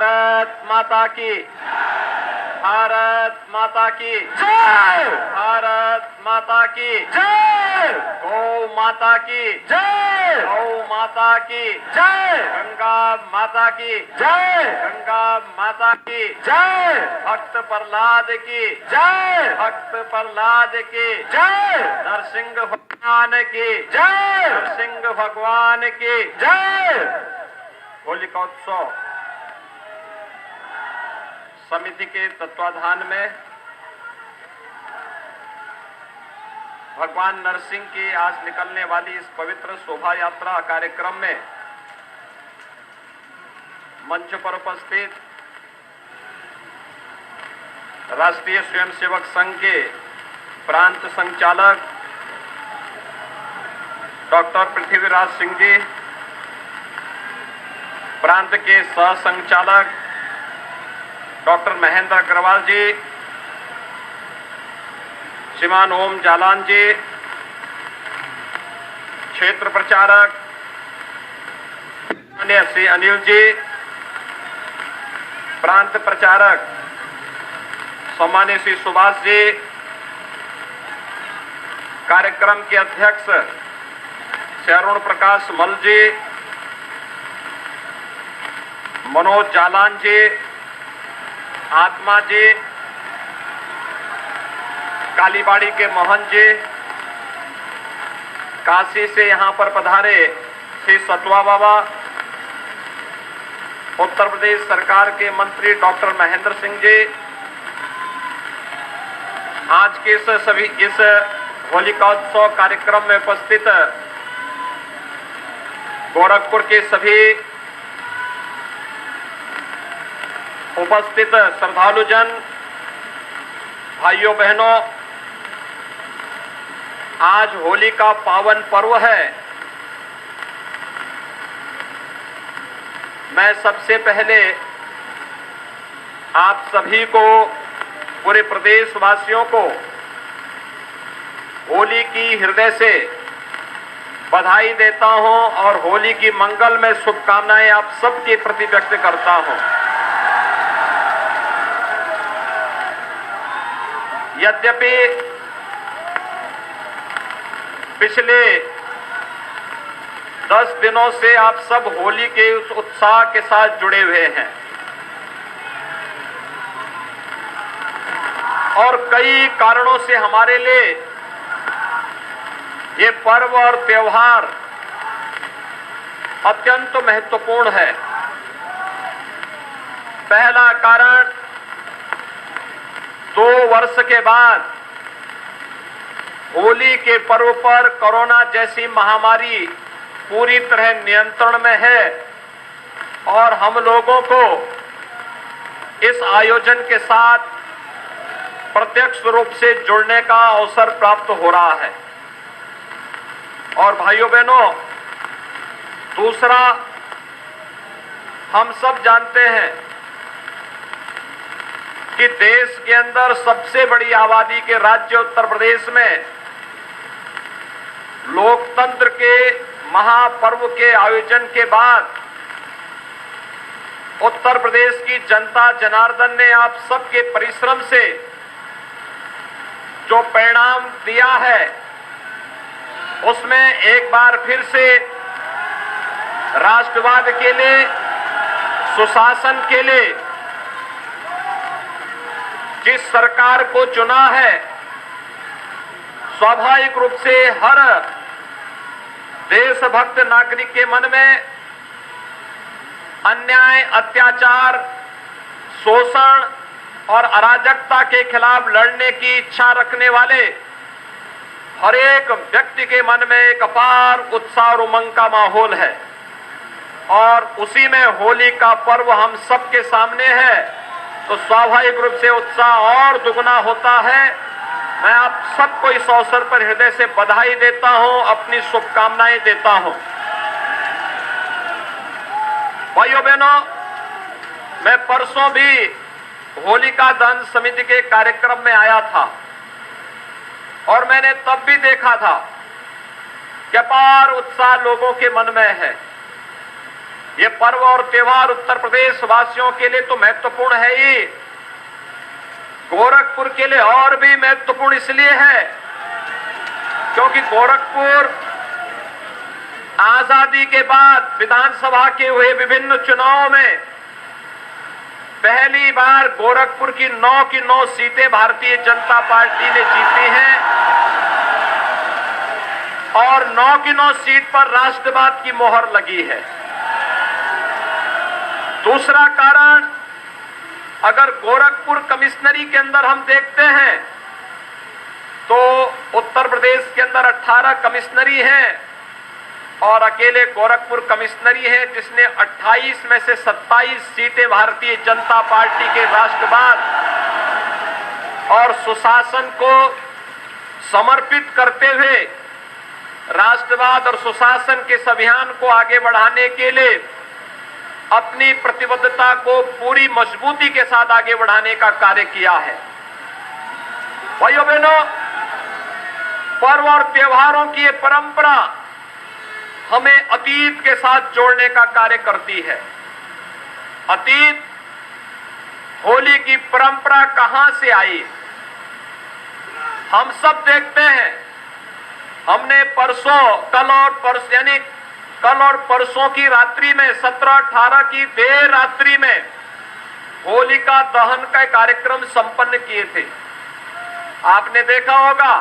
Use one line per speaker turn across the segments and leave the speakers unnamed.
भारत माता की, भारत माता की जय, भारत माता की जय, गौ माता की जय, गौ माता की जय, गंगा माता की जय, गंगा माता की जय, भक्त प्रहलाद की जय, भक्त प्रहलाद की जय, नरसिंह भगवान की जय, नरसिंह भगवान की जय। होलिकोत्सव समिति के तत्वाधान में भगवान नरसिंह की आज निकलने वाली इस पवित्र शोभा यात्रा कार्यक्रम में मंच पर उपस्थित राष्ट्रीय स्वयंसेवक संघ के प्रांत संचालक डॉक्टर पृथ्वीराज सिंह जी, प्रांत के सह संचालक डॉक्टर महेंद्र अग्रवाल जी, श्रीमान ओम जालान जी, क्षेत्र प्रचारक श्री अनिल जी, प्रांत प्रचारक सम्मानीय श्री सुभाष जी, कार्यक्रम के अध्यक्ष श्री अरुण प्रकाश मल जी, मनोज जालान जी, आत्मा जी, कालीबाड़ी के मोहन जी, काशी से यहां पर पधारे श्री सतवा बाबा, उत्तर प्रदेश सरकार के मंत्री डॉक्टर महेंद्र सिंह जी, आज के इस होलिकोत्सव कार्यक्रम में उपस्थित गोरखपुर के सभी उपस्थित श्रद्धालुजन, भाइयों बहनों, आज होली का पावन पर्व है। मैं सबसे पहले आप सभी को, पूरे प्रदेशवासियों को होली की हृदय से बधाई देता हूं और होली की मंगल में शुभकामनाएं आप सबके प्रति व्यक्त करता हूं। यद्यपि पिछले 10 दिनों से आप सब होली के उस उत्साह के साथ जुड़े हुए हैं और कई कारणों से हमारे लिए ये पर्व और त्योहार अत्यंत महत्वपूर्ण है। पहला कारण, 2 वर्ष के बाद होली के पर्व पर कोरोना जैसी महामारी पूरी तरह नियंत्रण में है और हम लोगों को इस आयोजन के साथ प्रत्यक्ष रूप से जुड़ने का अवसर प्राप्त हो रहा है। और भाइयों बहनों, दूसरा, हम सब जानते हैं कि देश के अंदर सबसे बड़ी आबादी के राज्य उत्तर प्रदेश में लोकतंत्र के महापर्व के आयोजन के बाद उत्तर प्रदेश की जनता जनार्दन ने आप सबके परिश्रम से जो परिणाम दिया है, उसमें एक बार फिर से राष्ट्रवाद के लिए, सुशासन के लिए जिस सरकार को चुना है, स्वाभाविक रूप से हर देशभक्त नागरिक के मन में अन्याय, अत्याचार, शोषण और अराजकता के खिलाफ लड़ने की इच्छा रखने वाले हर एक व्यक्ति के मन में एक अपार उत्साह और उमंग का माहौल है और उसी में होली का पर्व हम सबके सामने है, तो स्वाभाविक रूप से उत्साह और दुगना होता है। मैं आप सबको इस अवसर पर हृदय से बधाई देता हूं, अपनी शुभकामनाएं देता हूं। भाइयों बहनों, मैं परसों भी होलिका दहन समिति के कार्यक्रम में आया था और मैंने तब भी देखा था कि अपार उत्साह लोगों के मन में है ये पर्व और त्योहार उत्तर प्रदेश वासियों के लिए तो महत्वपूर्ण है ही, गोरखपुर के लिए और भी महत्वपूर्ण इसलिए है क्योंकि गोरखपुर आजादी के बाद विधानसभा के हुए विभिन्न चुनावों में पहली बार गोरखपुर की 9 की 9 सीटें भारतीय जनता पार्टी ने जीती हैं और 9 की 9 सीट पर राष्ट्रवाद की मोहर लगी है। दूसरा कारण, अगर गोरखपुर कमिश्नरी के अंदर हम देखते हैं तो उत्तर प्रदेश के अंदर 18 कमिश्नरी हैं और अकेले गोरखपुर कमिश्नरी है जिसने 28 में से 27 सीटें भारतीय जनता पार्टी के राष्ट्रवाद और सुशासन को समर्पित करते हुए राष्ट्रवाद और सुशासन के इस अभियान को आगे बढ़ाने के लिए अपनी प्रतिबद्धता को पूरी मजबूती के साथ आगे बढ़ाने का कार्य किया है। भाइयों बहनों, पर्व और त्योहारों की ये परंपरा हमें अतीत के साथ जोड़ने का कार्य करती है। अतीत, होली की परंपरा कहां से आई हम सब देखते हैं। हमने कल और परसों की रात्रि में 17-18 की देर रात्रि में होलिका दहन का कार्यक्रम संपन्न किए थे। आपने देखा होगा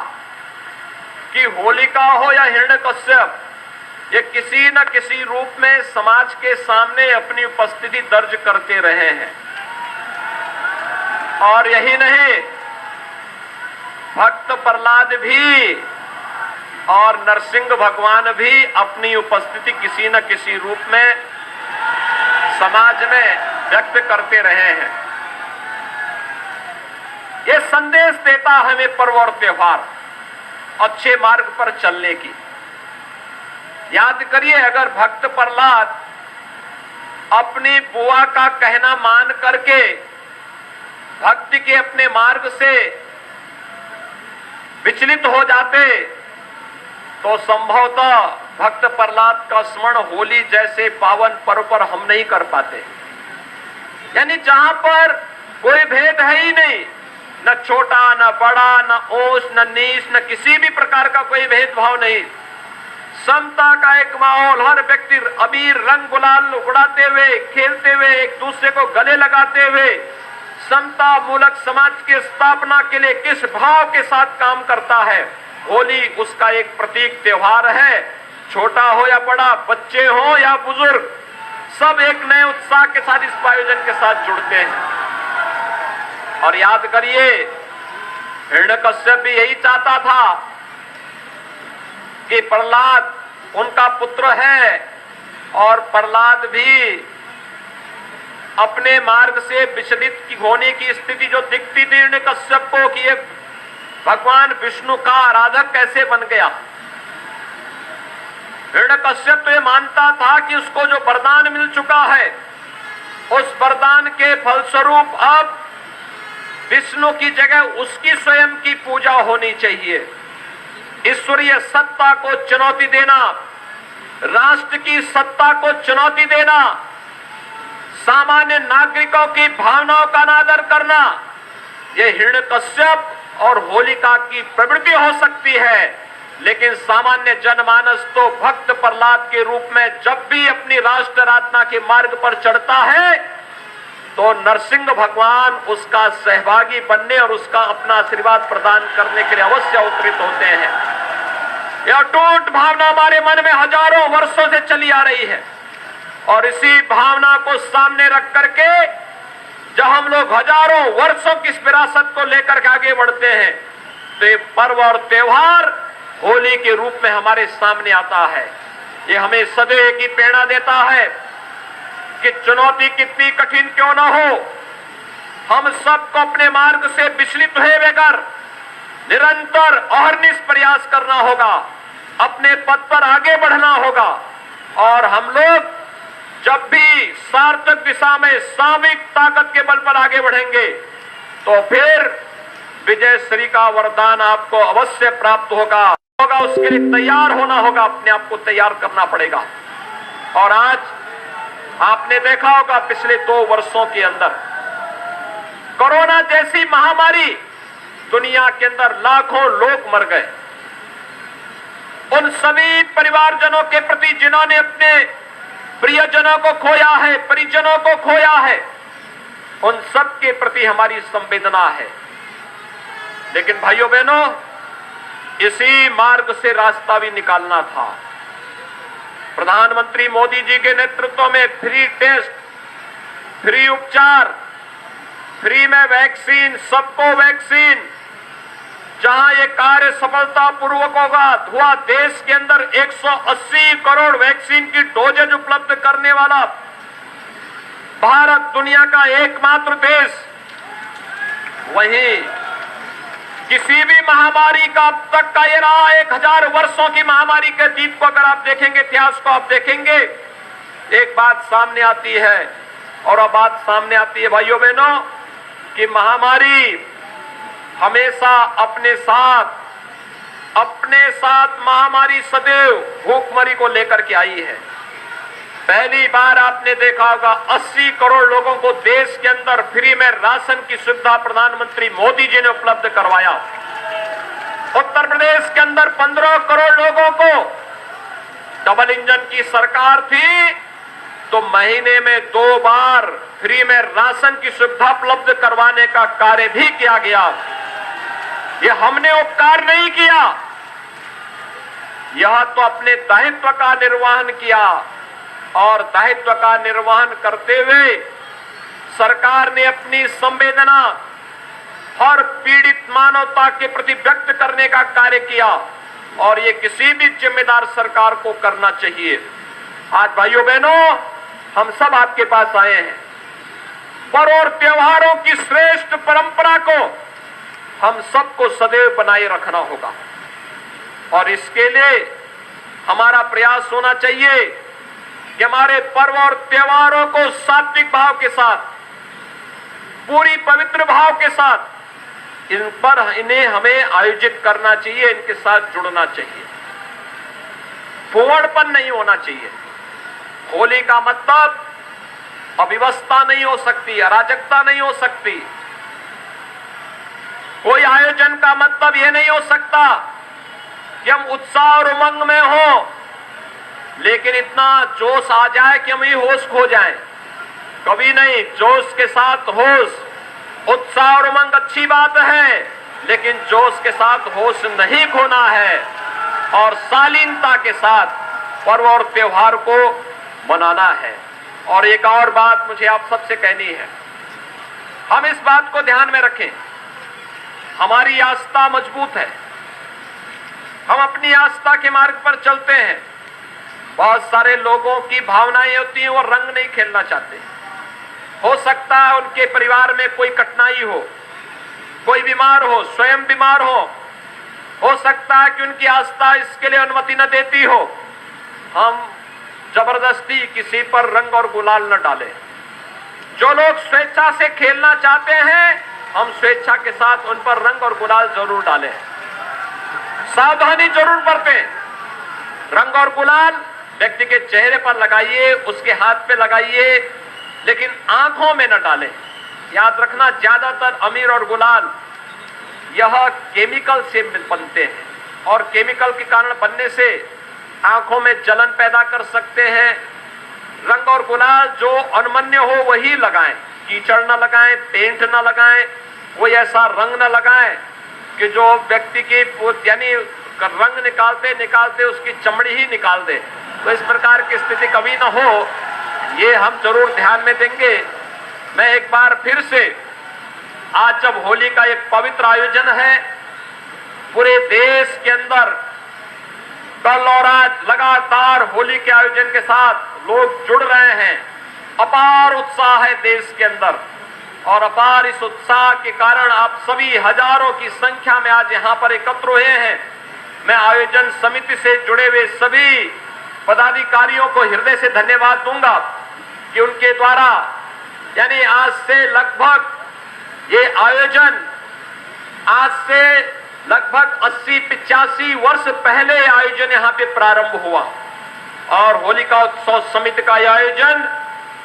कि होलिका हो या हिरण्यकश्यप, ये किसी न किसी रूप में समाज के सामने अपनी उपस्थिति दर्ज करते रहे हैं। और यही नहीं, भक्त प्रहलाद भी और नरसिंह भगवान भी अपनी उपस्थिति किसी न किसी रूप में समाज में व्यक्त करते रहे हैं। ये संदेश देता है हमें पर्व और त्योहार अच्छे मार्ग पर चलने की। याद करिए, अगर भक्त प्रहलाद अपनी बुआ का कहना मान करके भक्ति के अपने मार्ग से विचलित हो जाते तो संभवतः भक्त प्रहलाद का स्मरण होली जैसे पावन पर्व पर हम नहीं कर पाते। यानी जहां पर कोई भेद है ही नहीं, न छोटा न बड़ा, न ऊंच न नीच, न किसी भी प्रकार का कोई भेदभाव नहीं, समता का एक माहौल, हर व्यक्ति अबीर रंग गुलाल उड़ाते हुए, खेलते हुए, एक दूसरे को गले लगाते हुए समता मूलक समाज की स्थापना के लिए किस भाव के साथ काम करता है। होली उसका एक प्रतीक त्योहार है। छोटा हो या बड़ा, बच्चे हो या बुजुर्ग, सब एक नए उत्साह के साथ इस आयोजन के साथ जुड़ते हैं। और याद करिए, हिरण्यकश्यप भी यही चाहता था कि प्रहलाद उनका पुत्र है और प्रहलाद भी अपने मार्ग से विचलित होने की स्थिति जो दिखती थी हिरण्यकश्यप को कि ये भगवान विष्णु का आराधक कैसे बन गया। हिरण्यकश्यप तो ये मानता था कि उसको जो वरदान मिल चुका है, उस वरदान के फलस्वरूप अब विष्णु की जगह उसकी स्वयं की पूजा होनी चाहिए। ईश्वरीय सत्ता को चुनौती देना, राष्ट्र की सत्ता को चुनौती देना, सामान्य नागरिकों की भावनाओं का अनादर करना, यह हिरण्यकश्यप और होलिका की प्रवृत्ति हो सकती है। लेकिन सामान्य जनमानस तो भक्त प्रहलाद के रूप में जब भी अपनी राष्ट्र आराधना के मार्ग पर चढ़ता है तो नरसिंह भगवान उसका सहभागी बनने और उसका अपना आशीर्वाद प्रदान करने के लिए अवश्य अवतरित होते हैं। यह अटूट भावना हमारे मन में हजारों वर्षों से चली आ रही है और इसी भावना को सामने रख करके जब हम लोग हजारों वर्षों की इस विरासत को लेकर के आगे बढ़ते हैं तो ये पर्व और त्योहार होली के रूप में हमारे सामने आता है। ये हमें सदैव की प्रेरणा देता है कि चुनौती कितनी कठिन क्यों न हो, हम सबको अपने मार्ग से विचलित हुए बगैर निरंतर अहर्निश प्रयास करना होगा, अपने पद पर आगे बढ़ना होगा और हम लोग जब भी सार्थक दिशा में सामूहिक ताकत के बल पर आगे बढ़ेंगे तो फिर विजय श्री का वरदान आपको अवश्य प्राप्त होगा। उसके लिए तैयार होना होगा, अपने आप को तैयार करना पड़ेगा। और आज आपने देखा होगा पिछले 2 वर्षों के अंदर कोरोना जैसी महामारी दुनिया के अंदर लाखों लोग मर गए। उन सभी परिवारजनों के प्रति जिन्होंने अपने प्रियजनों को खोया है, परिजनों को खोया है, उन सब के प्रति हमारी संवेदना है। लेकिन भाइयों बहनों, इसी मार्ग से रास्ता भी निकालना था। प्रधानमंत्री मोदी जी के नेतृत्व में फ्री टेस्ट, फ्री उपचार, फ्री में वैक्सीन, सबको वैक्सीन, जहां ये कार्य सफलतापूर्वक हुआ देश के अंदर 180 करोड़ वैक्सीन की डोजेज उपलब्ध करने वाला भारत दुनिया का एकमात्र देश। वहीं किसी भी महामारी का अब तक का ये रहा 1000 वर्षों की महामारी के अतीत को अगर आप देखेंगे, इतिहास को आप देखेंगे, एक बात सामने आती है। और अब बात सामने आती है भाइयों बहनों कि महामारी हमेशा अपने साथ महामारी सदैव भूखमरी को लेकर के आई है। पहली बार आपने देखा होगा 80 करोड़ लोगों को देश के अंदर फ्री में राशन की सुविधा प्रधानमंत्री मोदी जी ने उपलब्ध करवाया। उत्तर प्रदेश के अंदर 15 करोड़ लोगों को, डबल इंजन की सरकार थी तो महीने में 2 बार फ्री में राशन की सुविधा उपलब्ध करवाने का कार्य भी किया गया। ये हमने उपकार नहीं किया, यह तो अपने दायित्व का निर्वहन किया। और दायित्व का निर्वहन करते हुए सरकार ने अपनी संवेदना हर पीड़ित मानवता के प्रति व्यक्त करने का कार्य किया। और ये किसी भी जिम्मेदार सरकार को करना चाहिए। आज भाइयों बहनों, हम सब आपके पास आए हैं। पर्व और त्योहारों की श्रेष्ठ परंपरा को हम सबको सदैव बनाए रखना होगा। और इसके लिए हमारा प्रयास होना चाहिए कि हमारे पर्व और त्योहारों को सात्विक भाव के साथ, पूरी पवित्र भाव के साथ इन्हें हमें आयोजित करना चाहिए, इनके साथ जुड़ना चाहिए। फुहड़पन नहीं होना चाहिए। होली का मतलब अव्यवस्था नहीं हो सकती, अराजकता नहीं हो सकती। कोई आयोजन का मतलब यह नहीं हो सकता कि हम उत्साह और उमंग में हो, लेकिन इतना जोश आ जाए कि हम ही होश खो जाएं। कभी नहीं, जोश के साथ होश, उत्साह और उमंग अच्छी बात है, लेकिन जोश के साथ होश नहीं खोना है। और शालीनता के साथ पर्व और त्योहार को मनाना है। और एक और बात मुझे आप सबसे कहनी है, हम इस बात को ध्यान में रखें, हमारी आस्था मजबूत है, हम अपनी आस्था के मार्ग पर चलते हैं। बहुत सारे लोगों की भावनाएं होती हैं, वो रंग नहीं खेलना चाहते। हो सकता है उनके परिवार में कोई कठिनाई हो, कोई बीमार हो, स्वयं बीमार हो सकता है कि उनकी आस्था इसके लिए अनुमति न देती हो। हम जबरदस्ती किसी पर रंग और गुलाल न डालें। जो लोग स्वेच्छा से खेलना चाहते हैं, हम स्वेच्छा के साथ उन पर रंग और गुलाल जरूर डालें। सावधानी जरूर बरतें। रंग और गुलाल व्यक्ति के चेहरे पर लगाइए, उसके हाथ पे लगाइए, लेकिन आंखों में न डालें। याद रखना, ज्यादातर अमीर और गुलाल यह केमिकल से बनते हैं, और केमिकल के कारण बनने से आंखों में जलन पैदा कर सकते हैं। रंग और गुलाल जो अनमन्य हो वही लगाएं, कीचड़ न लगाएं, पेंट न लगाएं, कोई ऐसा रंग न लगाएं कि जो व्यक्ति की यानी रंग निकालते निकालते उसकी चमड़ी ही निकाल दे। तो इस प्रकार की स्थिति कभी न हो, ये हम जरूर ध्यान में देंगे। मैं एक बार फिर से, आज जब होली का एक पवित्र आयोजन है, पूरे देश के अंदर कल और आज लगातार होली के आयोजन के साथ लोग जुड़ रहे हैं। अपार उत्साह है देश के अंदर, और अपार इस उत्साह के कारण आप सभी हजारों की संख्या में आज यहाँ पर एकत्र हुए हैं। मैं आयोजन समिति से जुड़े हुए सभी पदाधिकारियों को हृदय से धन्यवाद दूंगा कि उनके द्वारा यानी आज से लगभग ये आयोजन आज से लगभग 80-85 वर्ष पहले आयोजन यहाँ पे प्रारंभ हुआ, और होलिका उत्सव समिति का आयोजन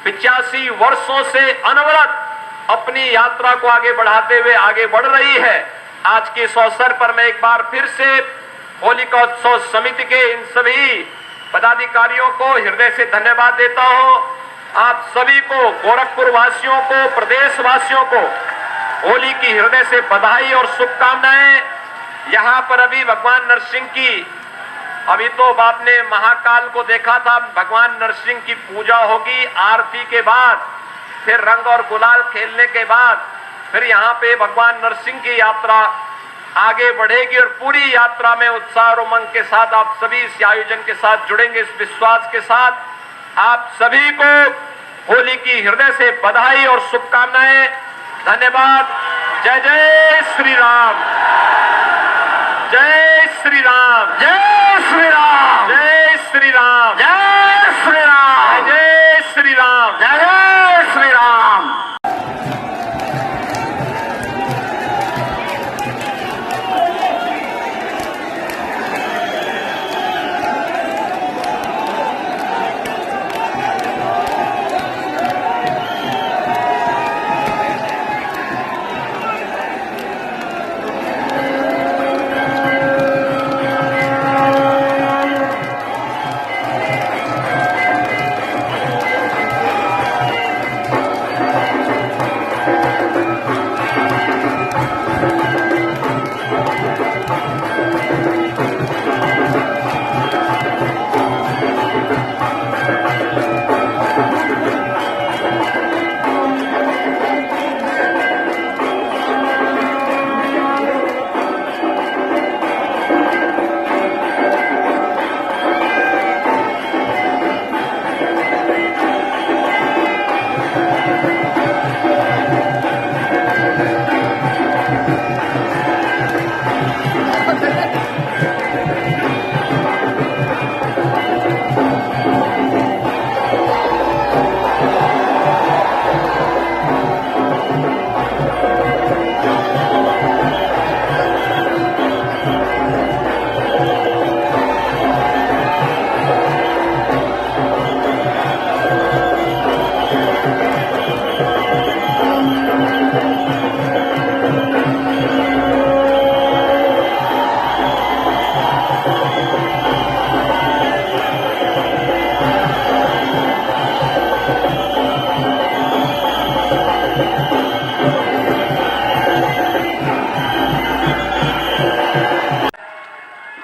85 वर्षों से अनवरत अपनी यात्रा को आगे बढ़ाते हुए आगे बढ़ रही है। आज के इस अवसर पर मैं एक बार फिर से होलिका उत्सव समिति के इन सभी पदाधिकारियों को हृदय से धन्यवाद देता हूं। आप सभी को, गोरखपुर वासियों को, प्रदेश वासियों को होली की हृदय से बधाई और शुभकामनाएं। यहां पर अभी भगवान नरसिंह की, अभी तो आपने महाकाल को देखा था, भगवान नरसिंह की पूजा होगी आरती के बाद, फिर रंग और गुलाल खेलने के बाद फिर यहाँ पे भगवान नरसिंह की यात्रा आगे बढ़ेगी और पूरी यात्रा में उत्साह और उमंग के साथ आप सभी इस आयोजन के साथ जुड़ेंगे। इस विश्वास के साथ आप सभी को होली की हृदय से बधाई और शुभकामनाएं। धन्यवाद। जय जय श्री राम, जय श्री राम,
जय श्री राम,
जय श्री राम,
जय श्री राम,
जय श्री राम,
जय श्री राम।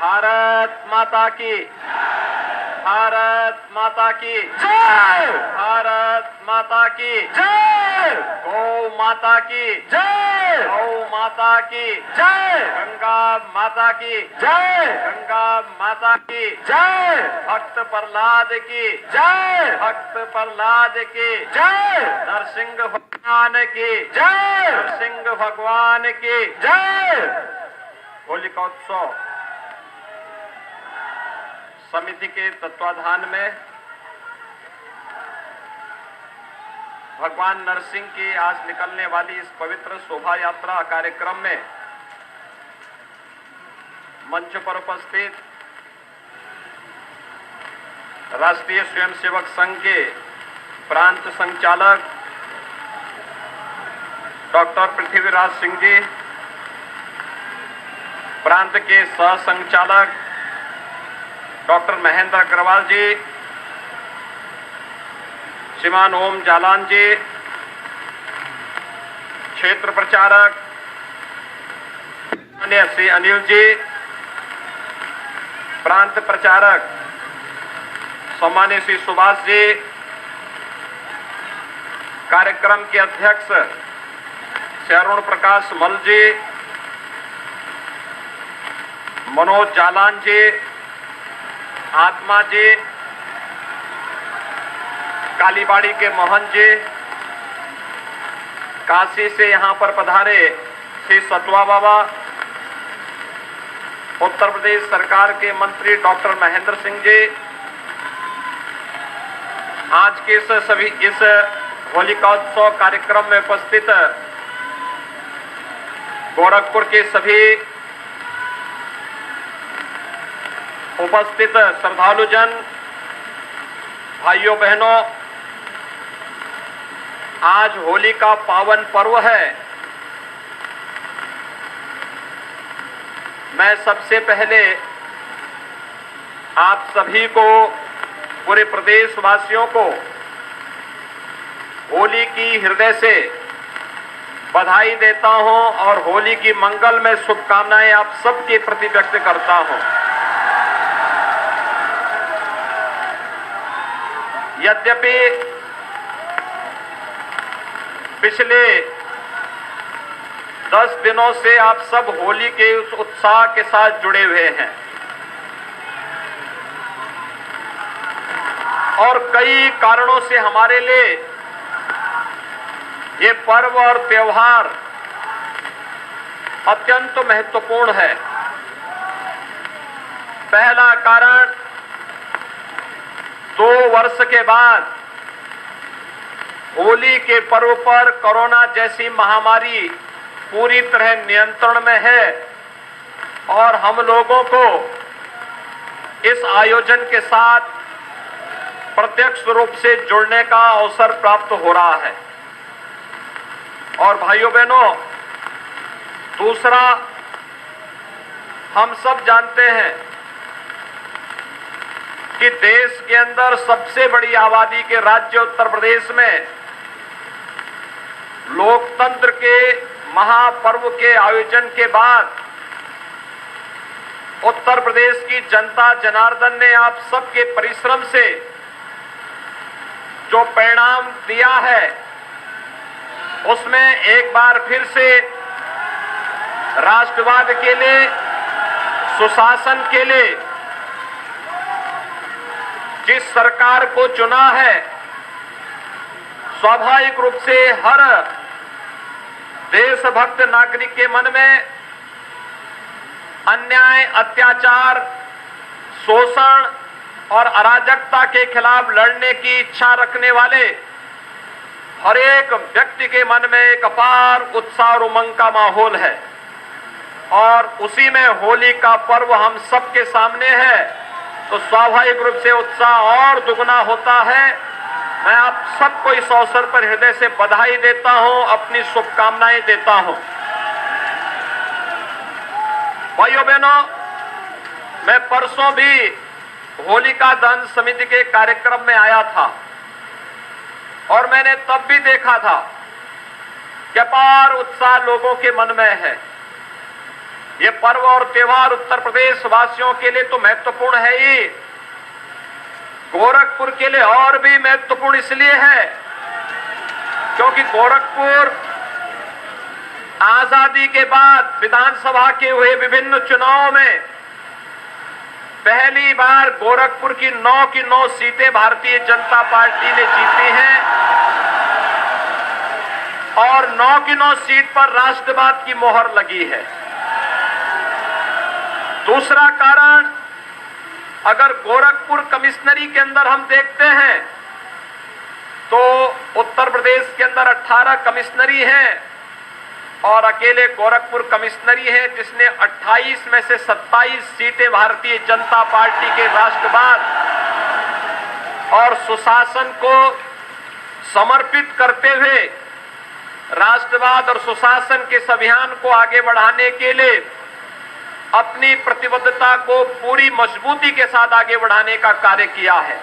भारत माता की, भारत माता की
जय,
भारत माता की
जय,
गौ माता की
जय,
गौ माता की
जय,
गंगा माता की
जय,
गंगा माता की
जय,
भक्त प्रहलाद की
जय,
भक्त प्रहलाद की
जय,
नरसिंह भगवान की
जय,
नरसिंह भगवान की
जय।
होलिका उत्सव समिति के तत्वाधान में भगवान नरसिंह की आज निकलने वाली इस पवित्र शोभा यात्रा कार्यक्रम में मंच पर उपस्थित राष्ट्रीय स्वयंसेवक संघ के प्रांत संचालक डॉक्टर पृथ्वीराज सिंह जी, प्रांत के सह संचालक डॉक्टर महेंद्र अग्रवाल जी, श्रीमान ओम जालान जी, क्षेत्र प्रचारक श्री अनिल जी, प्रांत प्रचारक सम्मान्य श्री सुभाष जी, कार्यक्रम के अध्यक्ष श्री अरुण प्रकाश मल जी, मनोज जालान जी, आत्मा जी, कालीबाड़ी के मोहन जी, काशी से यहाँ पर पधारे श्री सतवा बाबा, उत्तर प्रदेश सरकार के मंत्री डॉक्टर महेंद्र सिंह जी, आज के इस होलिका उत्सव कार्यक्रम में उपस्थित गोरखपुर के सभी उपस्थित श्रद्धालुजन, भाइयों बहनों, आज होली का पावन पर्व है। मैं सबसे पहले आप सभी को, पूरे प्रदेशवासियों को होली की हृदय से बधाई देता हूं और होली की मंगलमय शुभकामनाएं आप सबके प्रति व्यक्त करता हूं। यद्यपि पिछले 10 दिनों से आप सब होली के उस उत्साह के साथ जुड़े हुए हैं और कई कारणों से हमारे लिए ये पर्व और त्योहार अत्यंत महत्वपूर्ण है। पहला कारण, 2 वर्ष के बाद होली के पर्व पर कोरोना जैसी महामारी पूरी तरह नियंत्रण में है और हम लोगों को इस आयोजन के साथ प्रत्यक्ष रूप से जुड़ने का अवसर प्राप्त हो रहा है। और भाइयों बहनों, दूसरा, हम सब जानते हैं कि देश के अंदर सबसे बड़ी आबादी के राज्य उत्तर प्रदेश में लोकतंत्र के महापर्व के आयोजन के बाद उत्तर प्रदेश की जनता जनार्दन ने आप सबके परिश्रम से जो परिणाम दिया है, उसमें एक बार फिर से राष्ट्रवाद के लिए, सुशासन के लिए जिस सरकार को चुना है, स्वाभाविक रूप से हर देशभक्त नागरिक के मन में अन्याय, अत्याचार, शोषण और अराजकता के खिलाफ लड़ने की इच्छा रखने वाले हर एक व्यक्ति के मन में एक अपार उत्साह और उमंग का माहौल है और उसी में होली का पर्व हम सबके सामने है, तो स्वाभाविक रूप से उत्साह और दुगना होता है। मैं आप सबको इस अवसर पर हृदय से बधाई देता हूं, अपनी शुभकामनाएं देता हूं। भाइयों बहनों, मैं परसों भी होलिका दहन समिति के कार्यक्रम में आया था और मैंने तब भी देखा था कि अपार उत्साह लोगों के मन में है। ये पर्व और त्योहार उत्तर प्रदेश वासियों के लिए तो महत्वपूर्ण है ही, गोरखपुर के लिए और भी महत्वपूर्ण इसलिए है क्योंकि गोरखपुर आजादी के बाद विधानसभा के हुए विभिन्न चुनावों में पहली बार गोरखपुर की 9 की 9 सीटें भारतीय जनता पार्टी ने जीती हैं और 9 की 9 सीट पर राष्ट्रवाद की मोहर लगी है। दूसरा कारण, अगर गोरखपुर कमिश्नरी के अंदर हम देखते हैं तो उत्तर प्रदेश के अंदर 18 कमिश्नरी हैं और अकेले गोरखपुर कमिश्नरी है जिसने 28 में से 27 सीटें भारतीय जनता पार्टी के राष्ट्रवाद और सुशासन को समर्पित करते हुए राष्ट्रवाद और सुशासन के इस अभियान को आगे बढ़ाने के लिए अपनी प्रतिबद्धता को पूरी मजबूती के साथ आगे बढ़ाने का कार्य किया है।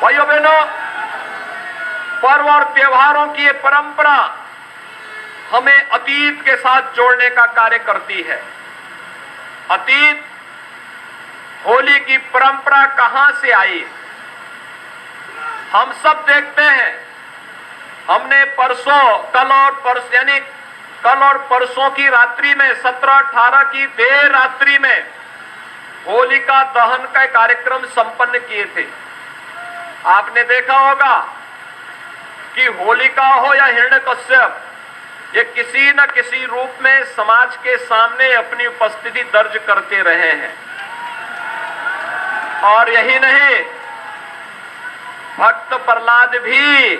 भाइयों बहनों, पर्व और त्योहारों की ये परंपरा हमें अतीत के साथ जोड़ने का कार्य करती है। अतीत, होली की परंपरा कहां से आई? हम सब देखते हैं। हमने कल और परसों की रात्रि में 17-18 की देर रात्रि में होलिका दहन का कार्यक्रम संपन्न किए थे। आपने देखा होगा कि होलिका हो या हिरण्यकश्यप, ये किसी न किसी रूप में समाज के सामने अपनी उपस्थिति दर्ज करते रहे हैं। और यही नहीं, भक्त प्रहलाद भी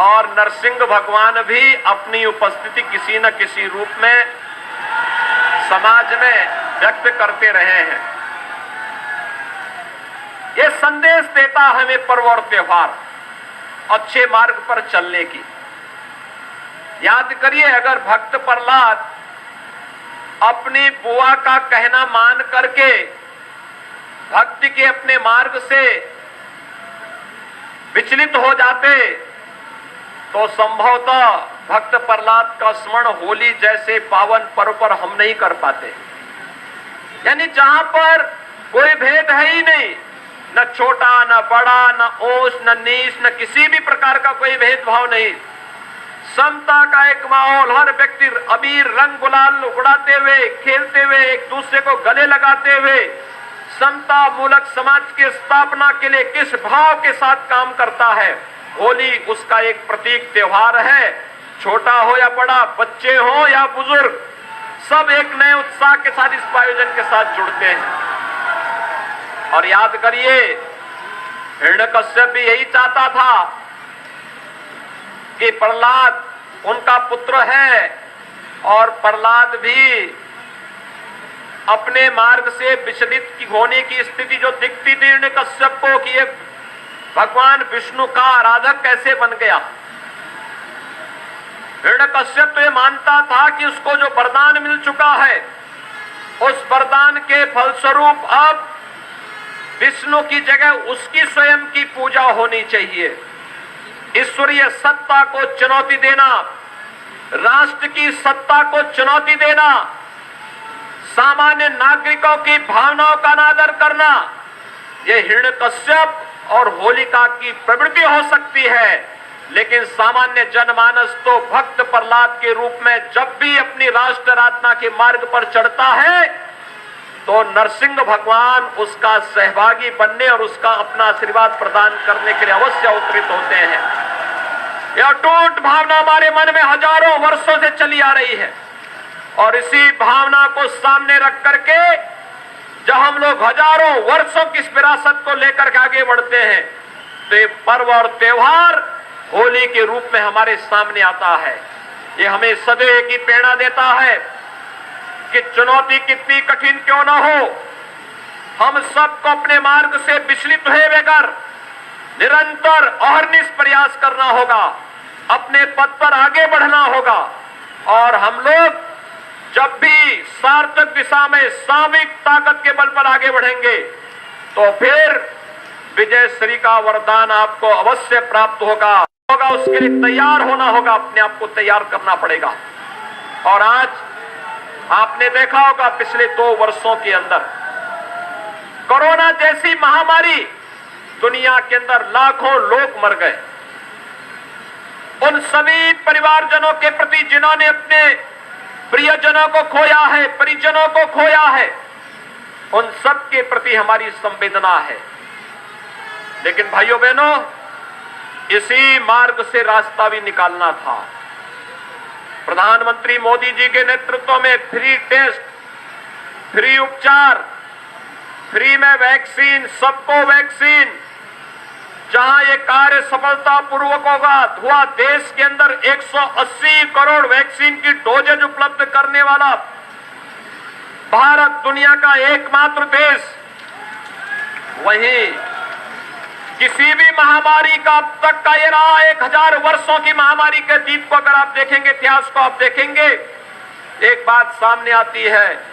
और नरसिंह भगवान भी अपनी उपस्थिति किसी न किसी रूप में समाज में व्यक्त करते रहे हैं। ये संदेश देता हमें पर्व और त्योहार अच्छे मार्ग पर चलने की। याद करिए, अगर भक्त प्रहलाद अपनी बुआ का कहना मान करके भक्ति के अपने मार्ग से विचलित हो जाते तो संभवतः भक्त प्रहलाद का स्मरण होली जैसे पावन पर्व पर हम नहीं कर पाते। यानी जहां पर कोई भेद है ही नहीं, न छोटा न बड़ा, न ऊंच न नीच, न किसी भी प्रकार का कोई भेदभाव नहीं, समता का एक माहौल, हर व्यक्ति अबीर रंग गुलाल उड़ाते हुए, खेलते हुए, एक दूसरे को गले लगाते हुए समता मूलक समाज की स्थापना के लिए किस भाव के साथ काम करता है। होली उसका एक प्रतीक त्योहार है। छोटा हो या बड़ा, बच्चे हो या बुजुर्ग, सब एक नए उत्साह के साथ इस आयोजन के साथ जुड़ते हैं। और याद करिए, हिरण्यकश्यप भी यही चाहता था कि प्रहलाद उनका पुत्र है, और प्रहलाद भी अपने मार्ग से विचलित होने की स्थिति जो दिखती थी हिरण्यकश्यप को कि ये भगवान विष्णु का आराधक कैसे बन गया। हिरण्यकश्यप तो ये मानता था कि उसको जो वरदान मिल चुका है, उस वरदान के फलस्वरूप अब विष्णु की जगह उसकी स्वयं की पूजा होनी चाहिए। ईश्वरीय सत्ता को चुनौती देना, राष्ट्र की सत्ता को चुनौती देना, सामान्य नागरिकों की भावनाओं का अनादर करना, यह हिरण्यकश्यप और होलिका की प्रवृत्ति हो सकती है। लेकिन सामान्य जनमानस तो भक्त प्रहलाद के रूप में जब भी अपनी राष्ट्र आराधना के मार्ग पर चढ़ता है तो नरसिंह भगवान उसका सहभागी बनने और उसका अपना आशीर्वाद प्रदान करने के लिए अवश्य अवतरित होते हैं। यह अटूट भावना हमारे मन में हजारों वर्षों से चली आ रही है, और इसी भावना को सामने रख करके जब हम लोग हजारों वर्षों की इस विरासत को लेकर के आगे बढ़ते हैं तो ये पर्व और त्योहार होली के रूप में हमारे सामने आता है। ये हमें सदैव की प्रेरणा देता है कि चुनौती कितनी कठिन क्यों न हो, हम सबको अपने मार्ग से विचलित हुए बगैर निरंतर अहर्निश प्रयास करना होगा, अपने पद पर आगे बढ़ना होगा। और हम लोग जब भी सार्थक दिशा में सामूहिक ताकत के बल पर आगे बढ़ेंगे तो फिर विजय श्री का वरदान आपको अवश्य प्राप्त होगा। उसके लिए तैयार होना होगा, अपने आप को तैयार करना पड़ेगा। और आज आपने देखा होगा पिछले 2 वर्षों के अंदर कोरोना जैसी महामारी दुनिया के अंदर लाखों लोग मर गए। उन सभी परिवारजनों के प्रति जिन्होंने अपने प्रियजनों को खोया है, परिजनों को खोया है, उन सब के प्रति हमारी संवेदना है। लेकिन भाइयों बहनों, इसी मार्ग से रास्ता भी निकालना था। प्रधानमंत्री मोदी जी के नेतृत्व में फ्री टेस्ट, फ्री उपचार, फ्री में वैक्सीन, सबको वैक्सीन, जहां ये कार्य सफलतापूर्वक हुआ, देश के अंदर 180 करोड़ वैक्सीन की डोजेज उपलब्ध करने वाला भारत दुनिया का एकमात्र देश। वहीं किसी भी महामारी का अब तक का ये रहा 1000 वर्षों की महामारी के अतीत को अगर आप देखेंगे, इतिहास को आप देखेंगे, एक बात सामने आती है।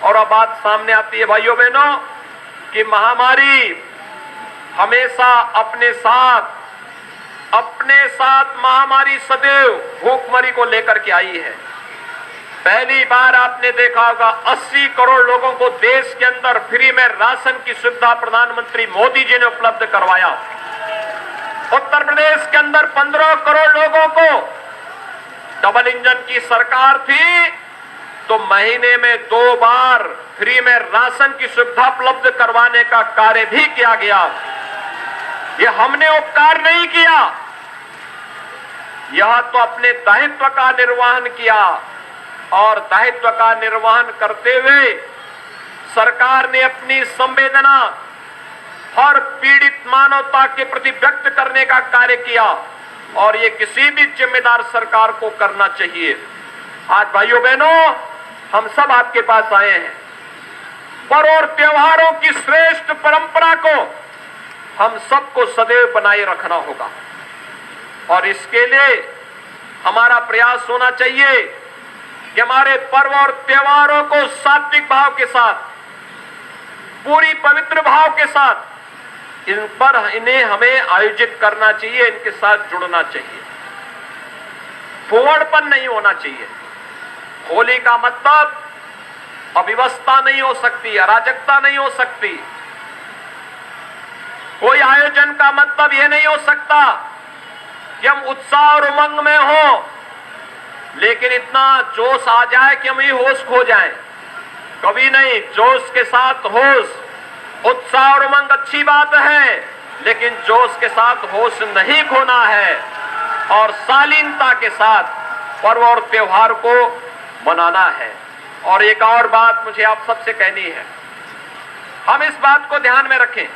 और अब बात सामने आती है भाइयों बहनों कि महामारी हमेशा अपने साथ महामारी सदैव भूखमरी को लेकर के आई है। पहली बार आपने देखा होगा 80 करोड़ लोगों को देश के अंदर फ्री में राशन की सुविधा प्रधानमंत्री मोदी जी ने उपलब्ध करवाया। उत्तर प्रदेश के अंदर 15 करोड़ लोगों को, डबल इंजन की सरकार थी तो महीने में 2 बार फ्री में राशन की सुविधा उपलब्ध करवाने का कार्य भी किया गया। ये हमने उपकार नहीं किया, यह तो अपने दायित्व का निर्वहन किया। और दायित्व का निर्वहन करते हुए सरकार ने अपनी संवेदना हर पीड़ित मानवता के प्रति व्यक्त करने का कार्य किया, और ये किसी भी जिम्मेदार सरकार को करना चाहिए। आज भाइयों बहनों, हम सब आपके पास आए हैं। पर्व और त्योहारों की श्रेष्ठ परंपरा को हम सबको सदैव बनाए रखना होगा। और इसके लिए हमारा प्रयास होना चाहिए कि हमारे पर्व और त्योहारों को सात्विक भाव के साथ, पूरी पवित्र भाव के साथ इन्हें हमें आयोजित करना चाहिए, इनके साथ जुड़ना चाहिए। फुहड़पन नहीं होना चाहिए। होली का मतलब अव्यवस्था नहीं हो सकती, अराजकता नहीं हो सकती। कोई आयोजन का मतलब यह नहीं हो सकता कि हम उत्साह और उमंग में हो, लेकिन इतना जोश आ जाए कि हम ही होश खो जाएं। कभी नहीं, जोश के साथ होश, उत्साह और उमंग अच्छी बात है, लेकिन जोश के साथ होश नहीं खोना है और शालीनता के साथ पर्व और त्योहार को मनाना है। और एक और बात मुझे आप सबसे कहनी है, हम इस बात को ध्यान में रखें,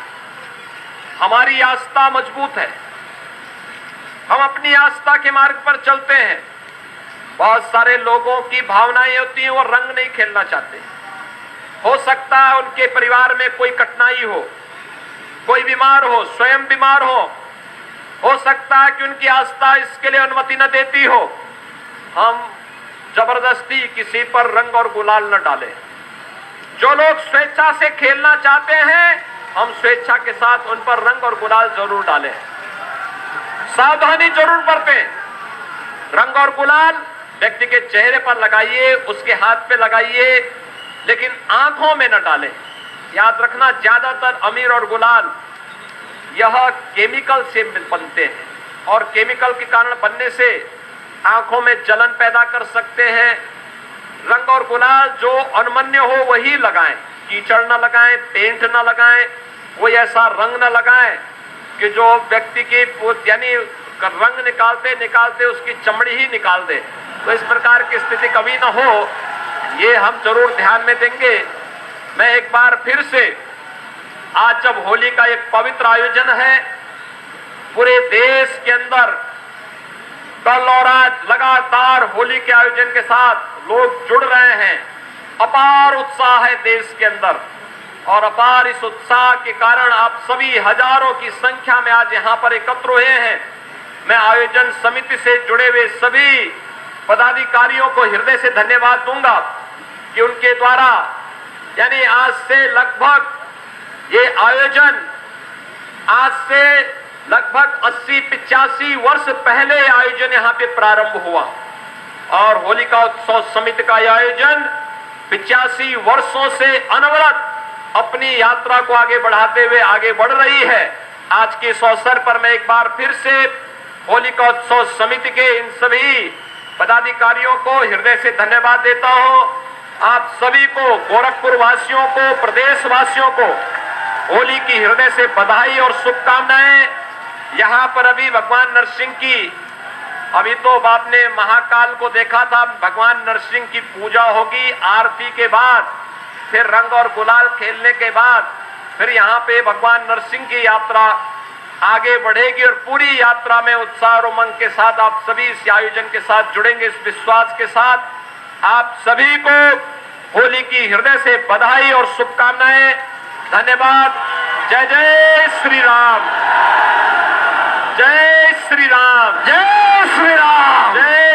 हमारी आस्था मजबूत है, हम अपनी आस्था के मार्ग पर चलते हैं। बहुत सारे लोगों की भावनाएं होती हैं, वो रंग नहीं खेलना चाहते। हो सकता है उनके परिवार में कोई कठिनाई हो, कोई बीमार हो, स्वयं बीमार हो सकता है कि उनकी आस्था इसके लिए अनुमति न देती हो। हम जबरदस्ती किसी पर रंग और गुलाल न डालें। जो लोग स्वेच्छा से खेलना चाहते हैं, हम स्वेच्छा के साथ उन पर रंग और गुलाल जरूर डालें। सावधानी जरूर बरतें। रंग और गुलाल व्यक्ति के चेहरे पर लगाइए, उसके हाथ पे लगाइए, लेकिन आंखों में न डालें। याद रखना, ज्यादातर अमीर और गुलाल यह केमिकल से बनते हैं और केमिकल के कारण बनने से आंखों में जलन पैदा कर सकते हैं। रंग और गुलाल जो अनमन्य हो वही लगाएं, कीचड़ न लगाएं, पेंट न लगाएं, कोई ऐसा रंग न लगाएं कि जो व्यक्ति की यानी रंग निकालते निकालते उसकी चमड़ी ही निकाल दे। तो इस प्रकार की स्थिति कभी न हो, ये हम जरूर ध्यान में देंगे। मैं एक बार फिर से, आज जब होली का एक पवित्र आयोजन है, पूरे देश के अंदर कल और आज लगातार होली के आयोजन के साथ लोग जुड़ रहे हैं। अपार उत्साह है देश के अंदर और अपार इस उत्साह के कारण आप सभी हजारों की संख्या में आज यहाँ पर एकत्र हुए हैं। मैं आयोजन समिति से जुड़े हुए सभी पदाधिकारियों को हृदय से धन्यवाद दूंगा कि उनके द्वारा यानी आज से लगभग ये आयोजन आज से लगभग 80-85 वर्ष पहले आयोजन यहाँ पे प्रारंभ हुआ और होलिका उत्सव समिति का यह आयोजन 85 वर्षों से अनवरत अपनी यात्रा को आगे बढ़ाते हुए आगे बढ़ रही है। आज के इस अवसर पर मैं एक बार फिर से होलिका उत्सव समिति के इन सभी पदाधिकारियों को हृदय से धन्यवाद देता हूं। आप सभी को, गोरखपुर वासियों को, प्रदेश वासियों को होली की हृदय से बधाई और शुभकामनाएं। यहाँ पर अभी भगवान नरसिंह की, अभी तो आपने महाकाल को देखा था, भगवान नरसिंह की पूजा होगी आरती के बाद, फिर रंग और गुलाल खेलने के बाद फिर यहाँ पे भगवान नरसिंह की यात्रा आगे बढ़ेगी और पूरी यात्रा में उत्साह और उमंग के साथ आप सभी इस आयोजन के साथ जुड़ेंगे। इस विश्वास के साथ आप सभी को होली की हृदय से बधाई और शुभकामनाएं। धन्यवाद। जय जय श्री राम, जय श्री राम,
जय श्री राम,
जय